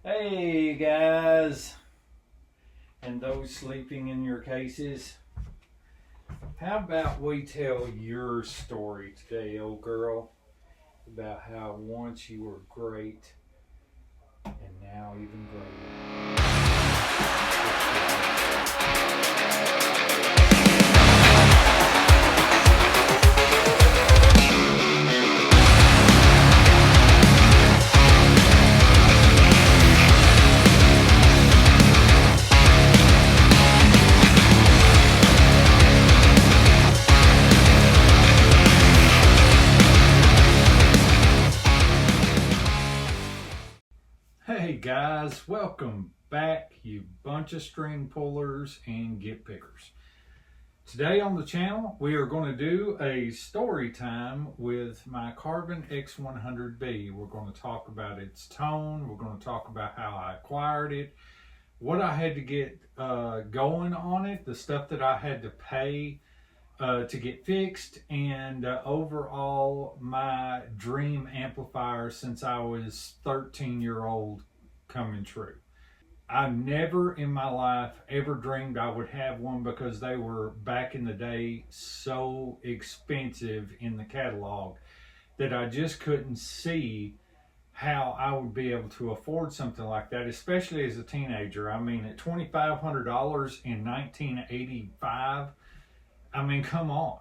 Hey guys, and those sleeping in your cases, how about we tell your story today, old girl, about how once you were great and now even greater. Hey guys, welcome back, you bunch of string pullers and get pickers. Today on the channel, we are going to do a story time with my Carvin x100b. We're going to talk about its tone. We're going to talk about how I acquired it, what I had to get going on it, the stuff that I had to pay to get fixed, and overall my dream amplifier since I was 13-year-old coming true. I never in my life ever dreamed I would have one because they were back in the day so expensive in the catalog that I just couldn't see how I would be able to afford something like that, especially as a teenager. I mean, at $2,500 in 1985, I mean, come on.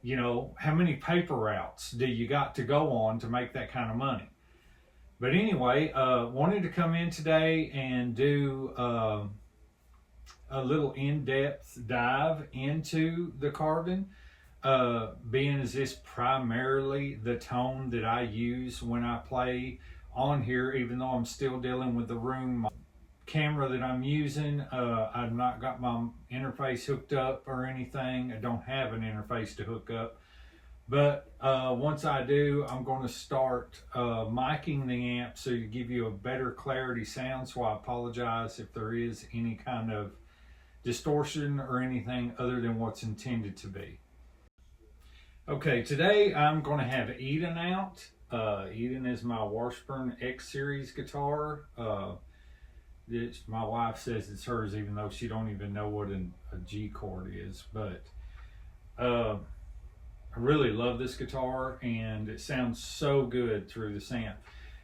You know, how many paper routes do you got to go on to make that kind of money? But anyway, wanted to come in today and do a little in-depth dive into the Carvin, being as this primarily the tone that I use when I play on here, even though I'm still dealing with the room camera that I'm using. I've not got my interface hooked up or anything. I don't have an interface to hook up, but once I do, I'm going to start miking the amp so to give you a better clarity sound. So I apologize if there is any kind of distortion or anything other than what's intended to be. Okay, today I'm going to have Eden out. Eden is my Washburn X series guitar. My wife says it's hers even though she don't even know what a G chord is, but I really love this guitar and it sounds so good through this amp.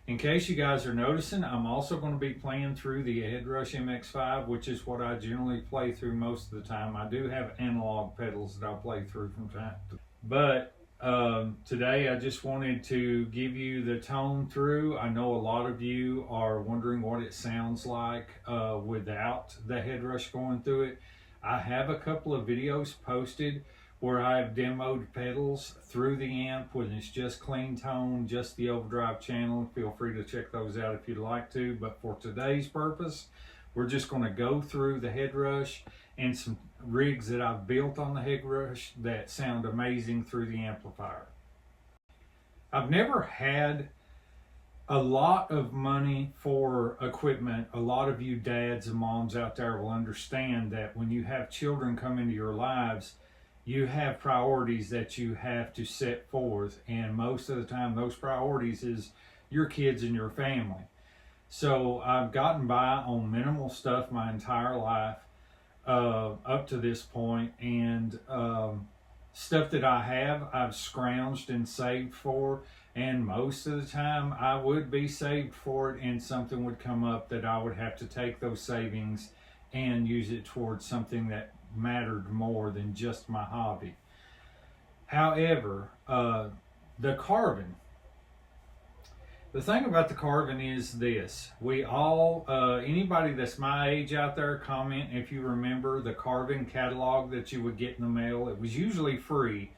In case you guys are noticing, I'm also going to be playing through the Headrush MX5, which is what I generally play through most of the time. I do have analog pedals that I'll play through from time to time. But today I just wanted to give you the tone through. I know a lot of you are wondering what it sounds like without the Headrush going through it. I have a couple of videos posted where I've demoed pedals through the amp when it's just clean tone, just the overdrive channel. Feel free to check those out if you'd like to. But for today's purpose, we're just going to go through the Headrush and some rigs that I've built on the Headrush that sound amazing through the amplifier. I've never had a lot of money for equipment. A lot of you dads and moms out there will understand that when you have children come into your lives, you have priorities that you have to set forth, and most of the time those priorities is your kids and your family. So I've gotten by on minimal stuff my entire life up to this point, and stuff that I have, I've scrounged and saved for, and most of the time I would be saved for it and something would come up that I would have to take those savings and use it towards something that mattered more than just my hobby. However, the Carvin, the thing about the Carvin is this: we all, anybody that's my age out there, comment if you remember the Carvin catalog that you would get in the mail. It was usually free,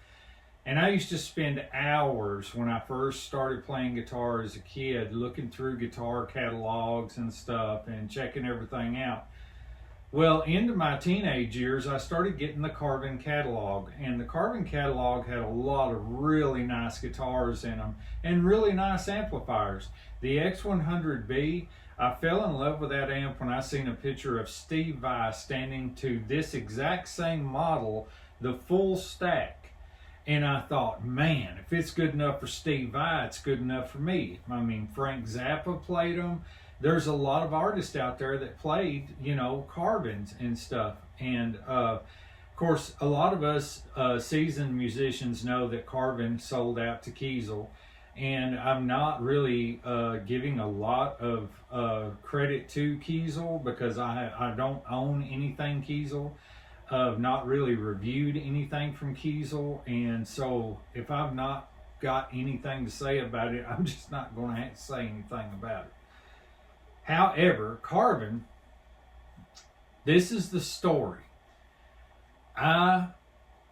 and I used to spend hours when I first started playing guitar as a kid looking through guitar catalogs and stuff and checking everything out. Well, into my teenage years, I started getting the Carvin catalog, and the Carvin catalog had a lot of really nice guitars in them and really nice amplifiers. The X100b, I fell in love with that amp when I seen a picture of Steve Vai standing to this exact same model, the full stack. And I thought, man, if it's good enough for Steve Vai, it's good enough for me. I mean, Frank Zappa played them. There's a lot of artists out there that played, Carvins and stuff. And of course, a lot of us seasoned musicians know that Carvin sold out to Kiesel. And I'm not really giving a lot of credit to Kiesel because I don't own anything Kiesel. I've not really reviewed anything from Kiesel, and so if I've not got anything to say about it, I'm just not going to have to say anything about it. However, Carvin, this is the story. I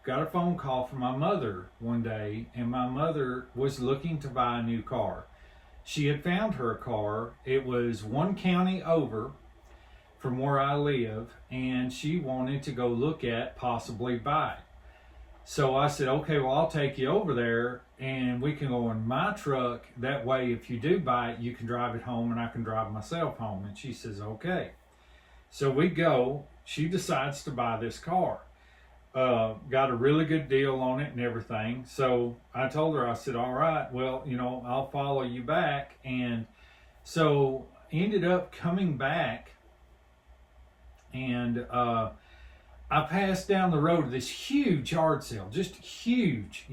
got a phone call from my mother one day, and my mother was looking to buy a new car. She had found her car. It was one county over from where I live, and she wanted to go look at possibly buy. So I said, okay, well, I'll take you over there and we can go in my truck. That way, if you do buy it, you can drive it home and I can drive myself home. And she says, okay. So we go. She decides to buy this car. Got a really good deal on it and everything. So I told her, I said, all right, well, I'll follow you back. And so ended up coming back. And I passed down the road to this huge yard sale, just huge.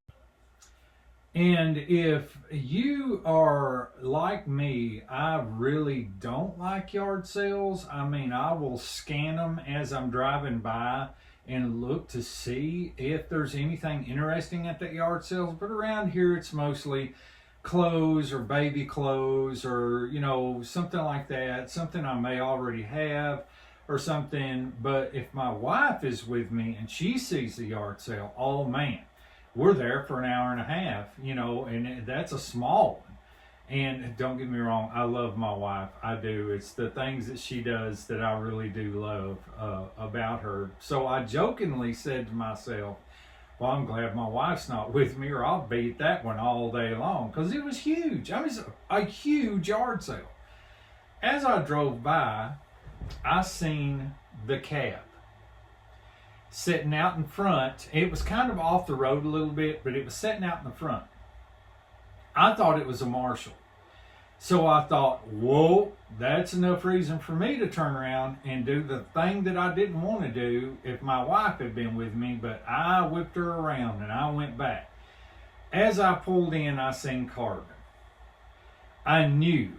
And if you are like me, I really don't like yard sales. I mean, I will scan them as I'm driving by and look to see if there's anything interesting at that yard sales. But around here, it's mostly clothes or baby clothes or, something like that, something I may already have or something. But if my wife is with me and she sees the yard sale, oh man, we're there for an hour and a half, and that's a small one. And don't get me wrong, I love my wife. I do. It's the things that she does that I really do love about her. So I jokingly said to myself, well, I'm glad my wife's not with me or I'll be at that one all day long, because it was huge. I mean, it's a huge yard sale. As I drove by, I seen the cab sitting out in front. It was kind of off the road a little bit, but it was sitting out in the front. I thought it was a Marshall. So I thought, whoa, that's enough reason for me to turn around and do the thing that I didn't want to do if my wife had been with me, but I whipped her around and I went back. As I pulled in, I seen Carvin. I knew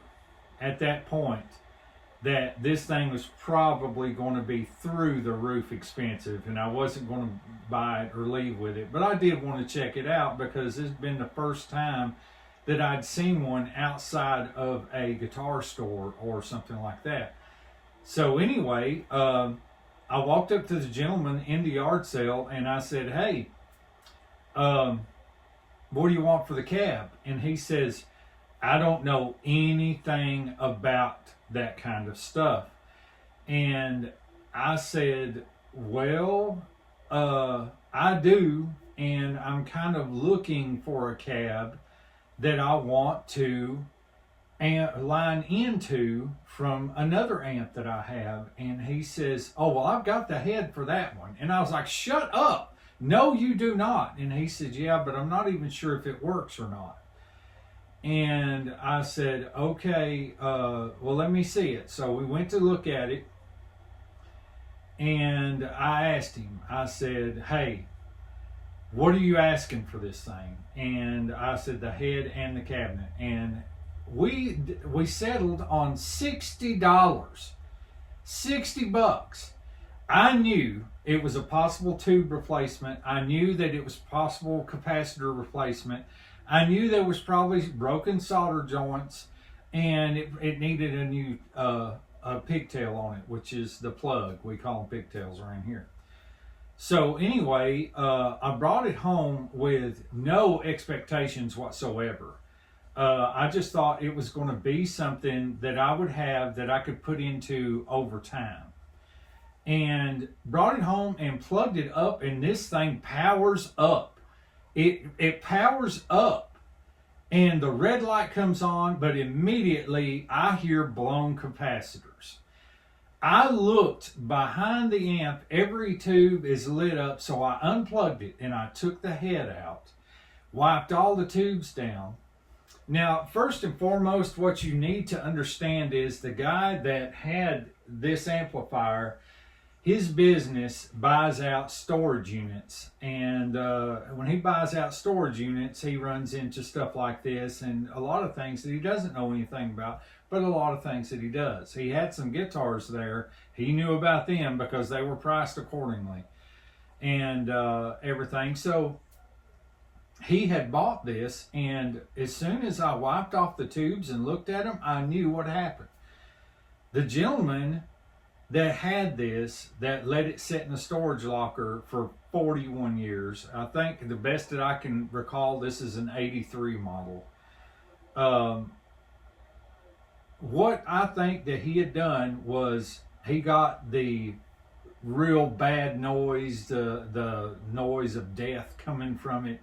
at that point that this thing was probably going to be through the roof expensive, and I wasn't going to buy it or leave with it. But I did want to check it out because it's been the first time that I'd seen one outside of a guitar store or something like that. So anyway, I walked up to the gentleman in the yard sale and I said, hey, what do you want for the cab? And he says, I don't know anything about that kind of stuff. And I said, well, I do, and I'm kind of looking for a cab that I want to line into from another amp that I have. And he says, oh, well, I've got the head for that one. And I was like, shut up. No, you do not. And he said, yeah, but I'm not even sure if it works or not. And I said, okay, well, let me see it. So we went to look at it. And I asked him, I said, hey, what are you asking for this thing? And I said, the head and the cabinet. And we settled on $60. $60. I knew it was a possible tube replacement. I knew that it was possible capacitor replacement. I knew there was probably broken solder joints, and it needed a new pigtail on it, which is the plug. We call them pigtails around here. So anyway, I brought it home with no expectations whatsoever. I just thought it was going to be something that I would have that I could put into over time. And brought it home and plugged it up, and this thing powers up. It powers up, and the red light comes on, but immediately I hear blown capacitors. I looked behind the amp, every tube is lit up, so I unplugged it and I took the head out, wiped all the tubes down. Now, first and foremost, what you need to understand is the guy that had this amplifier, his business buys out storage units. And when he buys out storage units, he runs into stuff like this and a lot of things that he doesn't know anything about, but a lot of things that he does. He had some guitars there. He knew about them because they were priced accordingly and everything. So he had bought this, and as soon as I wiped off the tubes and looked at them, I knew what happened. The gentleman that had this, that let it sit in a storage locker for 41 years, I think the best that I can recall, this is an 83 model. What I think that he had done was he got the real bad noise, the noise of death coming from it,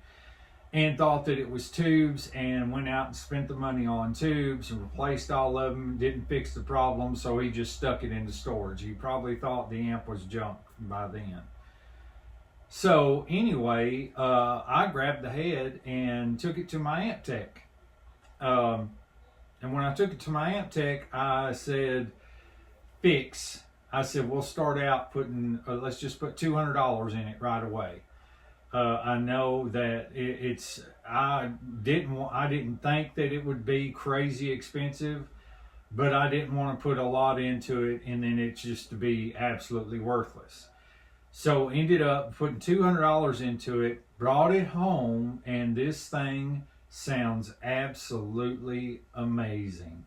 and thought that it was tubes, and went out and spent the money on tubes and replaced all of them, didn't fix the problem, so he just stuck it into storage. He probably thought the amp was junk by then. So anyway, I grabbed the head and took it to my amp tech. And when I took it to my amp tech, I said, I said, we'll start out putting, let's just put $200 in it right away. I know that I didn't think that it would be crazy expensive, but I didn't want to put a lot into it and then it just to be absolutely worthless. So ended up putting $200 into it, brought it home, and this thing sounds absolutely amazing.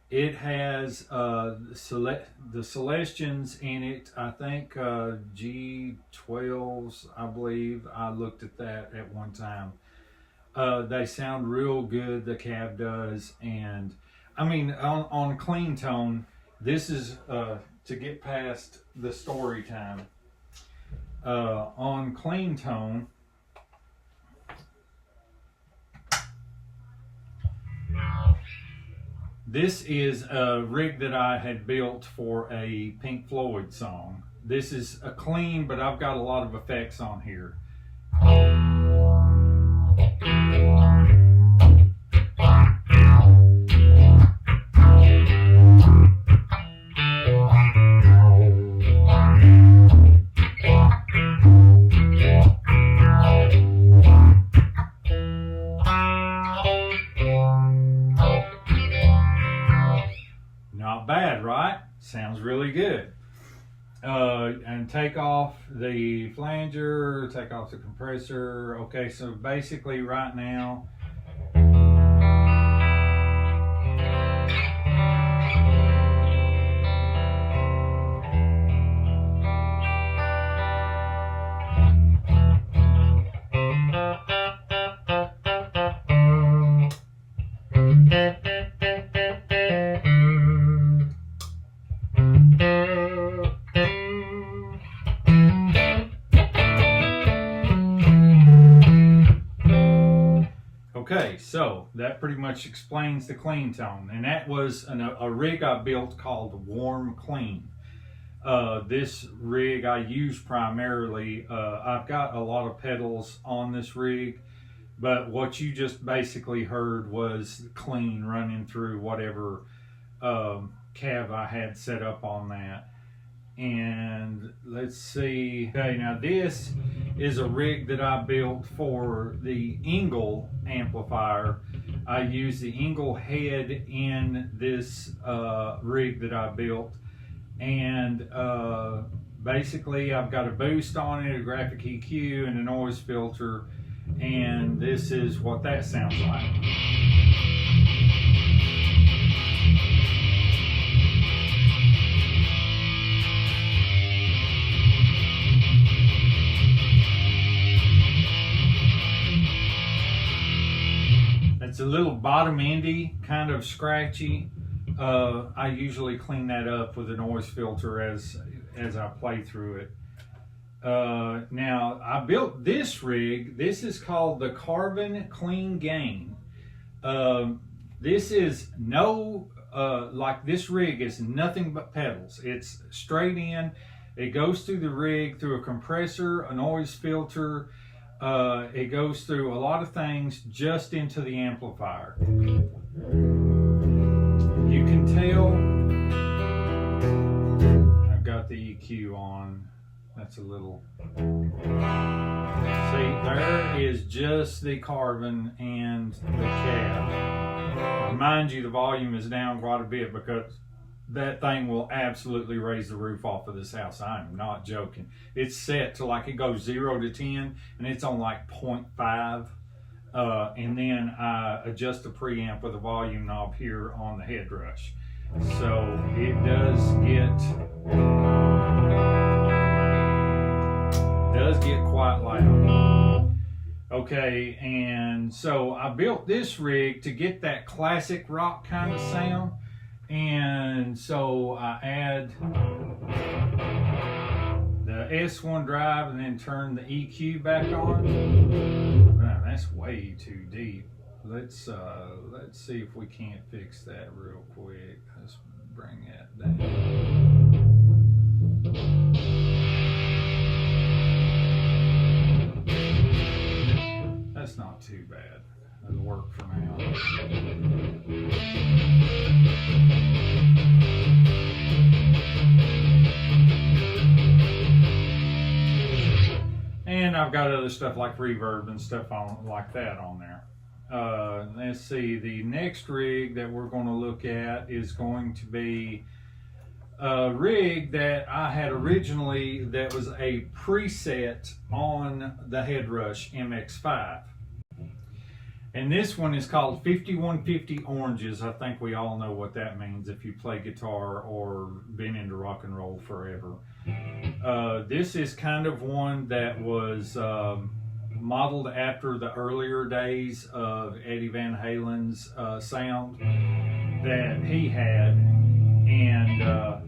It has the Celestians in it. I think G12s, I believe. I looked at that at one time. They sound real good, the cab does. And I mean, on clean tone, this is to get past the story time. On clean tone, this is a rig that I had built for a Pink Floyd song. This is a clean, but I've got a lot of effects on here. Not bad, right? Sounds really good. And take off the flanger, take off the compressor. Okay, so basically right now, okay, so that pretty much explains the clean tone, and that was a rig I built called Warm Clean. This rig I use primarily, I've got a lot of pedals on this rig, but what you just basically heard was clean running through whatever cab I had set up on that. And let's see, okay, now this is a rig that I built for the Engel amplifier. I use the Engel head in this rig that I built, and basically I've got a boost on it, a graphic EQ, and a noise filter, and this is what that sounds like. It's a little bottom endy, kind of scratchy. I usually clean that up with a noise filter as I play through it. Now, I built this rig. This is called the Carvin Clean Gain. This is no like this rig is nothing but pedals. It's straight in. It goes through the rig through a compressor, a noise filter. It goes through a lot of things just into the amplifier. You can tell I've got the EQ on. That's a little, see, there is just the Carvin and the cab. Mind you, the volume is down quite a bit because that thing will absolutely raise the roof off of this house. I'm not joking. It's set to like, it goes 0 to 10 and it's on like 0.5. And then I adjust the preamp with a volume knob here on the head rush. So it does get quite loud. Okay, and so I built this rig to get that classic rock kind of sound. And so I add the S1 drive and then turn the EQ back on. Wow, that's way too deep. Let's see if we can't fix that real quick. Let's bring that down. That's not too bad. It'll work for now. And I've got other stuff like reverb and stuff on like that on there. Let's see, the next rig that we're going to look at is going to be a rig that I had originally that was a preset on the Headrush MX5. And this one is called 5150 Oranges. I think we all know what that means if you play guitar or been into rock and roll forever. This is kind of one that was modeled after the earlier days of Eddie Van Halen's sound that he had, and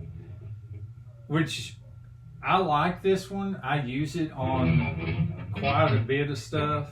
which I like this one. I use it on quite a bit of stuff.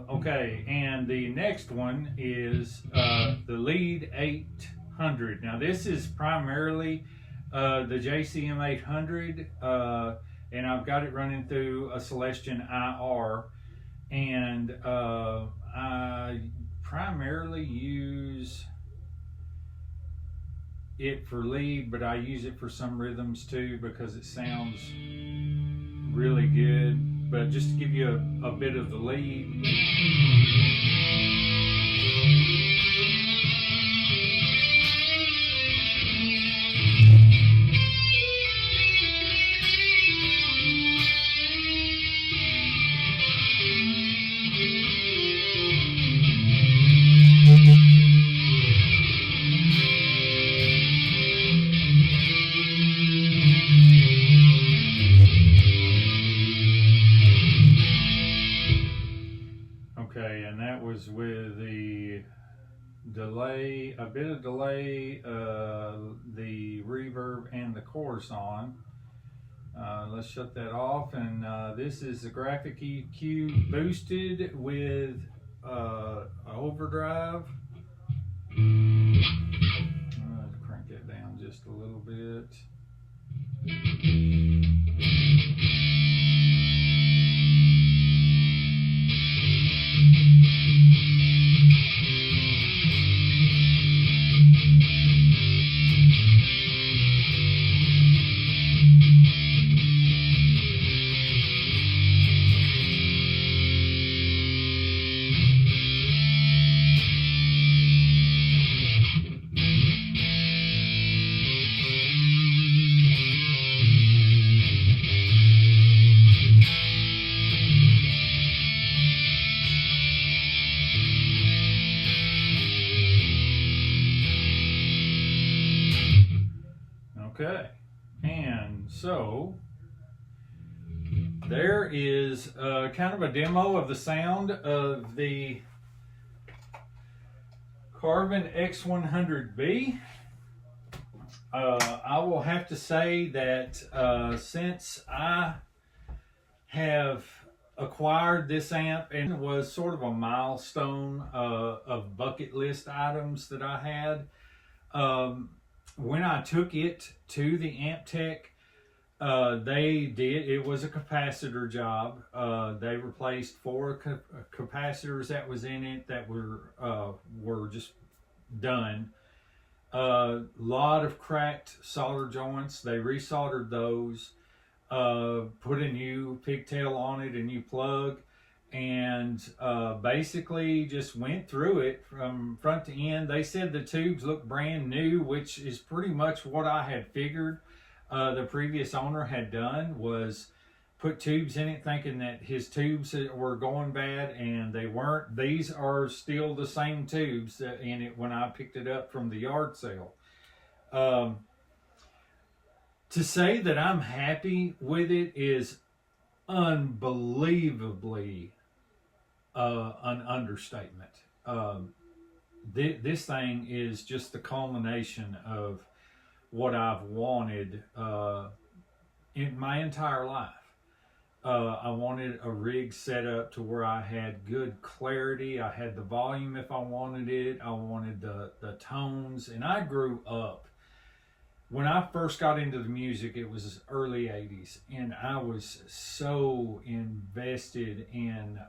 Okay, and the next one is the Lead 800. Now this is primarily the JCM 800, and I've got it running through a Celestion IR, and I primarily use it for lead, but I use it for some rhythms too because it sounds really good. But just to give you a bit of the lead. Okay, and that was with the delay, a bit of delay, the reverb and the chorus on. Let's shut that off, and this is the graphic EQ boosted with overdrive. Let's crank that down just a little bit. Okay, and so there is kind of a demo of the sound of the Carvin x100b. I will have to say that since I have acquired this amp, and it was sort of a milestone of bucket list items that I had, when I took it to the amp tech, it was a capacitor job. They replaced 4 capacitors that was in it that were just done. Lot of cracked solder joints. They resoldered those, put a new pigtail on it, a new plug, and basically just went through it from front to end. They said the tubes look brand new, which is pretty much what I had figured. The previous owner had done was put tubes in it thinking that his tubes were going bad, and they weren't. These are still the same tubes in it when I picked it up from the yard sale. To say that I'm happy with it is unbelievably an understatement. This thing is just the culmination of what I've wanted in my entire life. I wanted a rig set up to where I had good clarity. I had the volume if I wanted it. I wanted the tones. And I grew up. When I first got into the music, it was early 80s. And I was so invested in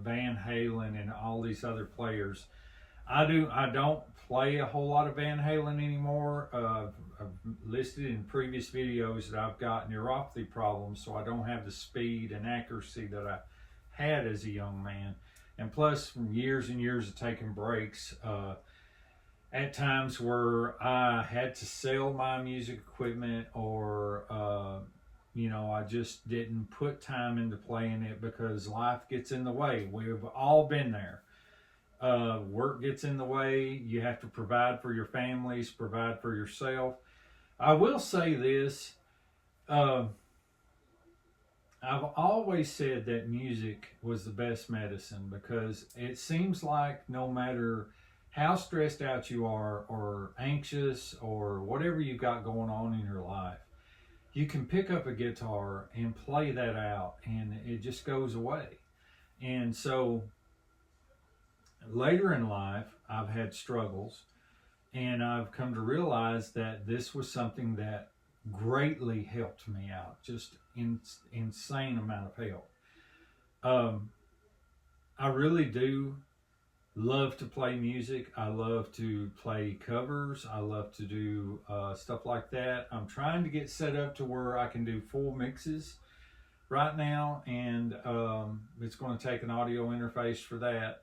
Van Halen and all these other players. I don't play a whole lot of Van Halen anymore. I've listed in previous videos that I've got neuropathy problems, so I don't have the speed and accuracy that I had as a young man. And plus, from years and years of taking breaks, at times where I had to sell my music equipment, or I just didn't put time into playing it because life gets in the way. We've all been there. Work gets in the way. You have to provide for your families, provide for yourself. I will say this. I've always said that music was the best medicine, because it seems like no matter how stressed out you are, or anxious, or whatever you've got going on in your life, you can pick up a guitar and play that out, and it just goes away. And so later in life, I've had struggles, and I've come to realize that this was something that greatly helped me out. Just insane amount of help. I really do love to play music. I love to play covers. I love to do stuff like that. I'm trying to get set up to where I can do full mixes right now, and it's going to take an audio interface for that.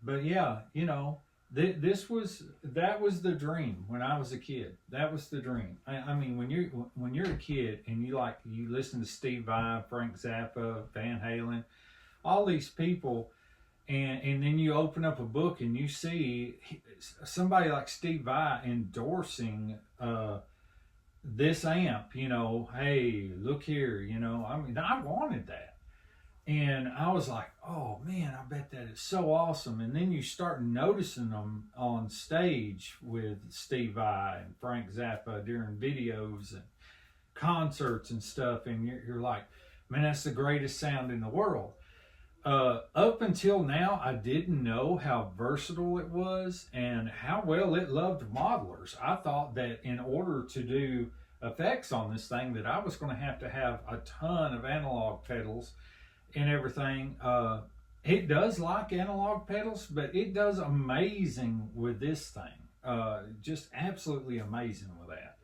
But yeah, that was the dream when I was a kid. That was the dream. I mean, when you're a kid and you listen to Steve Vai, Frank Zappa, Van Halen, all these people, and then you open up a book and you see somebody like Steve Vai endorsing this amp. Hey, look here. I mean, I wanted that. And I was like, oh man, I bet that is so awesome. And then you start noticing them on stage with Steve Vai and Frank Zappa during videos and concerts and stuff. And you're like, man, that's the greatest sound in the world. Up until now, I didn't know how versatile it was and how well it loved modelers. I thought that in order to do effects on this thing, that I was going to have a ton of analog pedals and everything. It does like analog pedals, but it does amazing with this thing. Just absolutely amazing with that.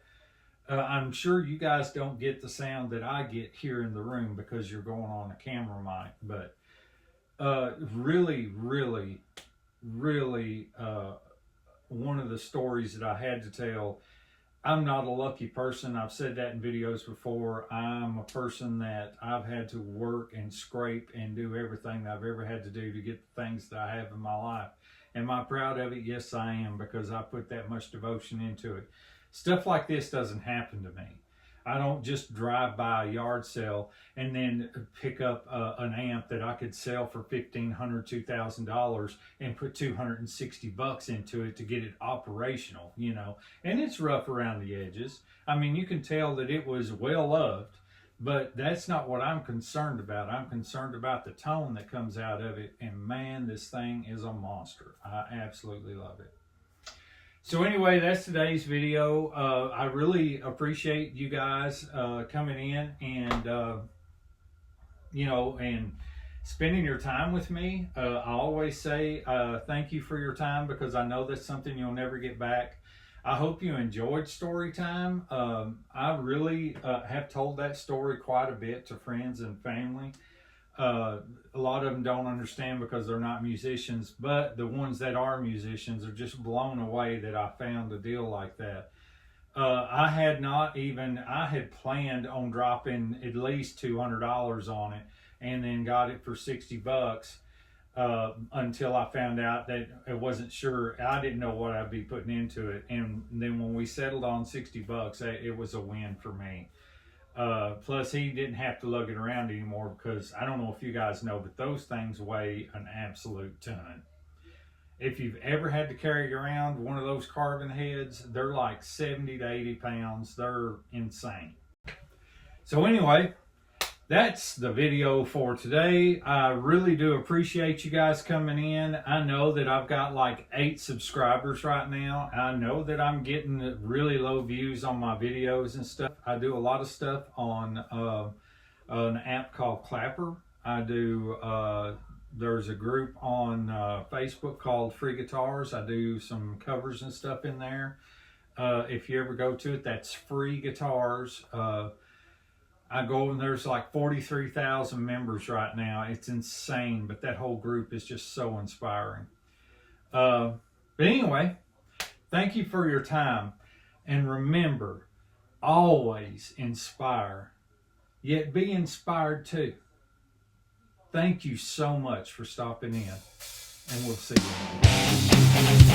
I'm sure you guys don't get the sound that I get here in the room because you're going on a camera mic, but really, really, really one of the stories that I had to tell. I'm not a lucky person. I've said that in videos before. I'm a person that I've had to work and scrape and do everything that I've ever had to do to get the things that I have in my life. Am I proud of it? Yes, I am, because I put that much devotion into it. Stuff like this doesn't happen to me. I don't just drive by a yard sale and then pick up an amp that I could sell for $1,500, $2,000 and put $260 into it to get it operational, you know. And it's rough around the edges. I mean, you can tell that it was well loved, but that's not what I'm concerned about. I'm concerned about the tone that comes out of it. And man, this thing is a monster. I absolutely love it. So anyway, that's today's video. I really appreciate you guys coming in and, you know, and spending your time with me. I always say thank you for your time, because I know that's something you'll never get back. I hope you enjoyed story time. I really have told that story quite a bit to friends and family. A lot of them don't understand because they're not musicians, but the ones that are musicians are just blown away that I found a deal like that. I had planned on dropping at least $200 on it, and then got it for $60 until I found out that I wasn't sure. I didn't know what I'd be putting into it, and then when we settled on $60, it was a win for me. Plus, he didn't have to lug it around anymore, because I don't know if you guys know, but those things weigh an absolute ton. If you've ever had to carry around one of those Carvin heads, they're like 70 to 80 pounds. They're insane. So anyway, that's the video for today. I really do appreciate you guys coming in. I know that I've got like 8 subscribers right now. I know that I'm getting really low views on my videos and stuff. I do a lot of stuff on an app called Clapper. I do, there's a group on Facebook called Free Guitars. I do some covers and stuff in there. If you ever go to it, that's Free Guitars. I go and there's like 43,000 members right now. It's insane, but that whole group is just so inspiring. But anyway, thank you for your time. And remember, always inspire, yet be inspired too. Thank you so much for stopping in, and we'll see you.